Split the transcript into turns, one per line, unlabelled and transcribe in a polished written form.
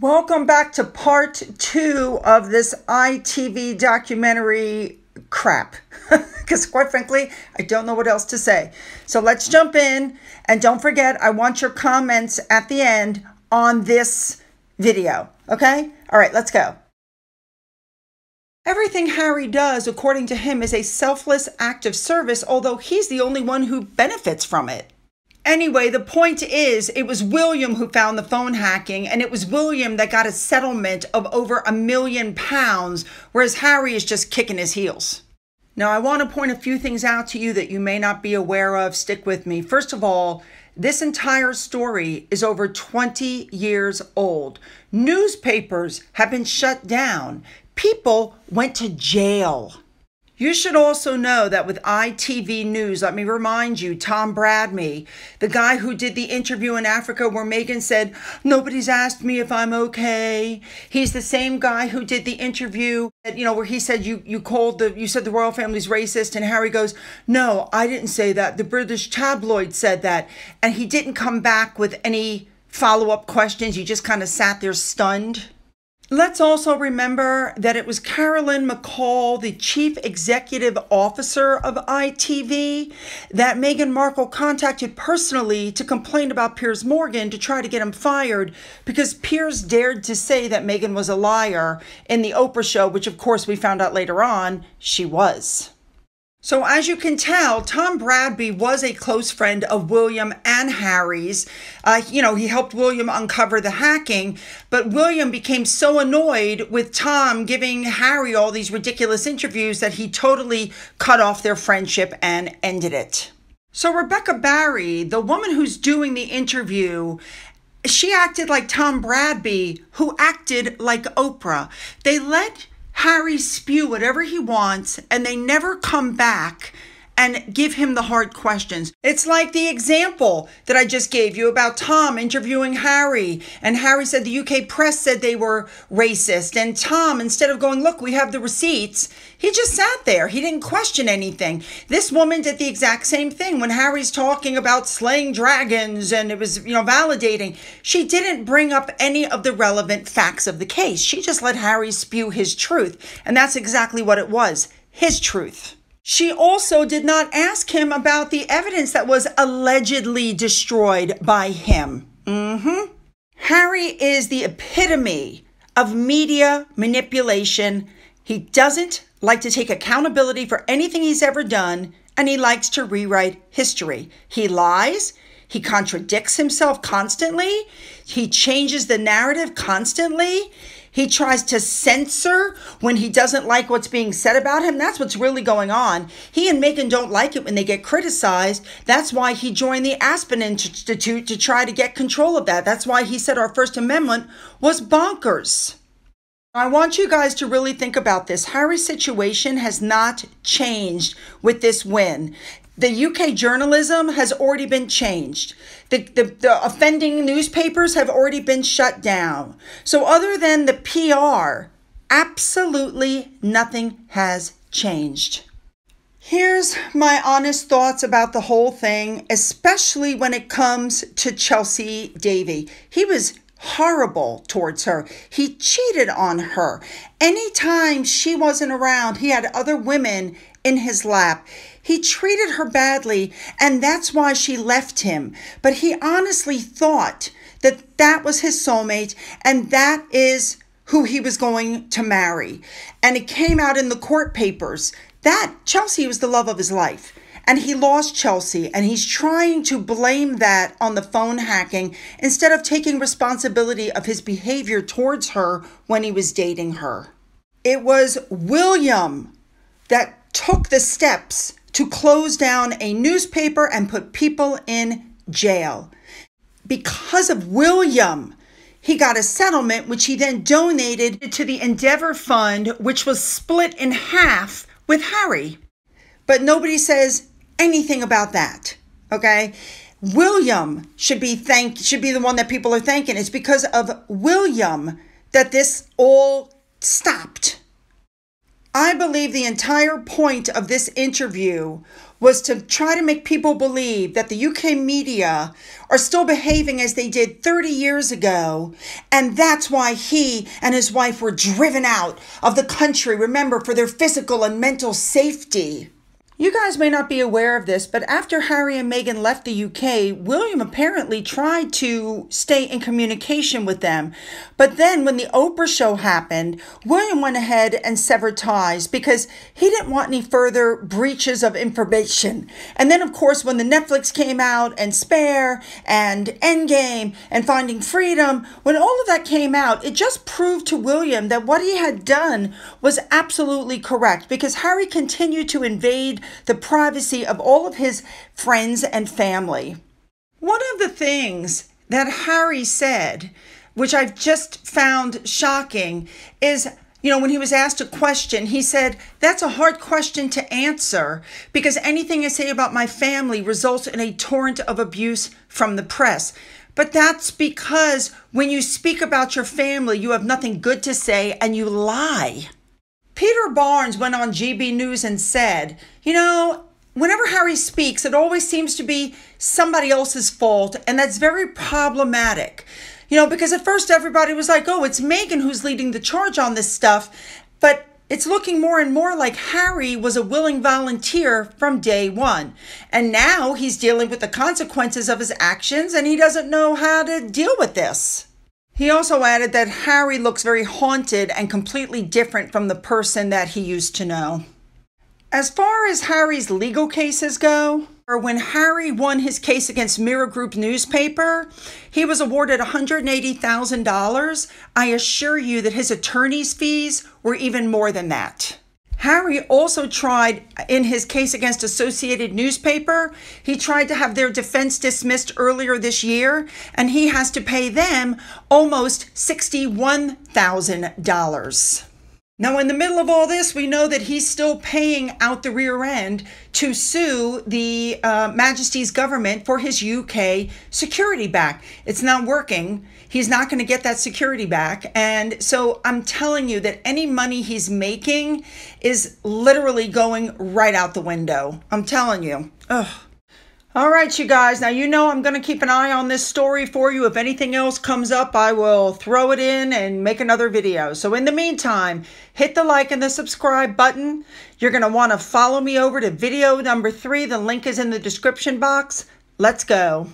Welcome back to part 2 of this ITV documentary crap. Because quite frankly, I don't know what else to say. So let's jump in. And don't forget, I want your comments at the end on this video. Okay? All right, let's go. Everything Harry does, according to him, is a selfless act of service, although he's the only one who benefits from it. Anyway, the point is, it was William who found the phone hacking, and it was William that got a settlement of over £1 million, whereas Harry is just kicking his heels. Now, I want to point a few things out to you that you may not be aware of. Stick with me. First of all, this entire story is over 20 years old. Newspapers have been shut down. People went to jail. You should also know that with ITV News, let me remind you, Tom Bradby, the guy who did the interview in Africa where Meghan said, "Nobody's asked me if I'm okay." He's the same guy who did the interview, where he said you said the royal family's racist, and Harry goes, "No, I didn't say that. The British tabloid said that." And he didn't come back with any follow-up questions. He just kind of sat there stunned. Let's also remember that it was Carolyn McCall, the chief executive officer of ITV, that Meghan Markle contacted personally to complain about Piers Morgan to try to get him fired because Piers dared to say that Meghan was a liar in the Oprah show, which of course we found out later on she was. So as you can tell, Tom Bradby was a close friend of William and Harry's. He helped William uncover the hacking, but William became so annoyed with Tom giving Harry all these ridiculous interviews that he totally cut off their friendship and ended it. So Rebecca Barry, the woman who's doing the interview, she acted like Tom Bradby, who acted like Oprah. They let Harry spew whatever he wants, and they never come back and give him the hard questions. It's like the example that I just gave you about Tom interviewing Harry, and Harry said the UK press said they were racist, and Tom, instead of going, "Look, we have the receipts," he just sat there. He didn't question anything. This woman did the exact same thing when Harry's talking about slaying dragons and it was, validating. She didn't bring up any of the relevant facts of the case. She just let Harry spew his truth, and that's exactly what it was, his truth. She also did not ask him about the evidence that was allegedly destroyed by him. Harry is the epitome of media manipulation. He doesn't like to take accountability for anything he's ever done, and he likes to rewrite history. He lies. He contradicts himself constantly. He changes the narrative constantly. He tries to censor when he doesn't like what's being said about him. That's what's really going on. He and Meghan don't like it when they get criticized. That's why he joined the Aspen Institute to try to get control of that. That's why he said our First Amendment was bonkers. I want you guys to really think about this. Harry's situation has not changed with this win. The UK journalism has already been changed. The offending newspapers have already been shut down. So other than the PR, absolutely nothing has changed. Here's my honest thoughts about the whole thing, especially when it comes to Chelsea Davy. He was horrible towards her. He cheated on her. Anytime she wasn't around, he had other women in his lap. He treated her badly, and that's why she left him. But he honestly thought that that was his soulmate, and that is who he was going to marry. And it came out in the court papers that Chelsea was the love of his life. And he lost Chelsea, and he's trying to blame that on the phone hacking instead of taking responsibility of his behavior towards her when he was dating her. It was William that took the steps to close down a newspaper and put people in jail. Because of William, he got a settlement, which he then donated to the Endeavor Fund, which was split in half with Harry. But nobody says anything about that, okay? William should be the one that people are thanking. It's because of William that this all stopped. I believe the entire point of this interview was to try to make people believe that the UK media are still behaving as they did 30 years ago. And that's why he and his wife were driven out of the country, remember, for their physical and mental safety. You guys may not be aware of this, but after Harry and Meghan left the UK, William apparently tried to stay in communication with them. But then when the Oprah show happened, William went ahead and severed ties because he didn't want any further breaches of information. And then, of course, when the Netflix came out and Spare and Endgame and Finding Freedom, when all of that came out, it just proved to William that what he had done was absolutely correct because Harry continued to invade the privacy of all of his friends and family. One of the things that Harry said, which I've just found shocking, is, when he was asked a question, he said, "That's a hard question to answer because anything I say about my family results in a torrent of abuse from the press." But that's because when you speak about your family, you have nothing good to say and you lie. Peter Barnes went on GB News and said, whenever Harry speaks, it always seems to be somebody else's fault, and that's very problematic. Because at first everybody was like, oh, it's Meghan who's leading the charge on this stuff, but it's looking more and more like Harry was a willing volunteer from day one. And now he's dealing with the consequences of his actions, and he doesn't know how to deal with this. He also added that Harry looks very haunted and completely different from the person that he used to know. As far as Harry's legal cases go, or when Harry won his case against Mirror Group newspaper, he was awarded $180,000. I assure you that his attorney's fees were even more than that. Harry also tried, in his case against Associated Newspaper, he tried to have their defense dismissed earlier this year, and he has to pay them almost $61,000. Now, in the middle of all this, we know that he's still paying out the rear end to sue the Majesty's government for his UK security back. It's not working. He's not going to get that security back. And so I'm telling you that any money he's making is literally going right out the window. I'm telling you. Ugh. All right, you guys. Now, I'm going to keep an eye on this story for you. If anything else comes up, I will throw it in and make another video. So in the meantime, hit the like and the subscribe button. You're going to want to follow me over to video number 3. The link is in the description box. Let's go.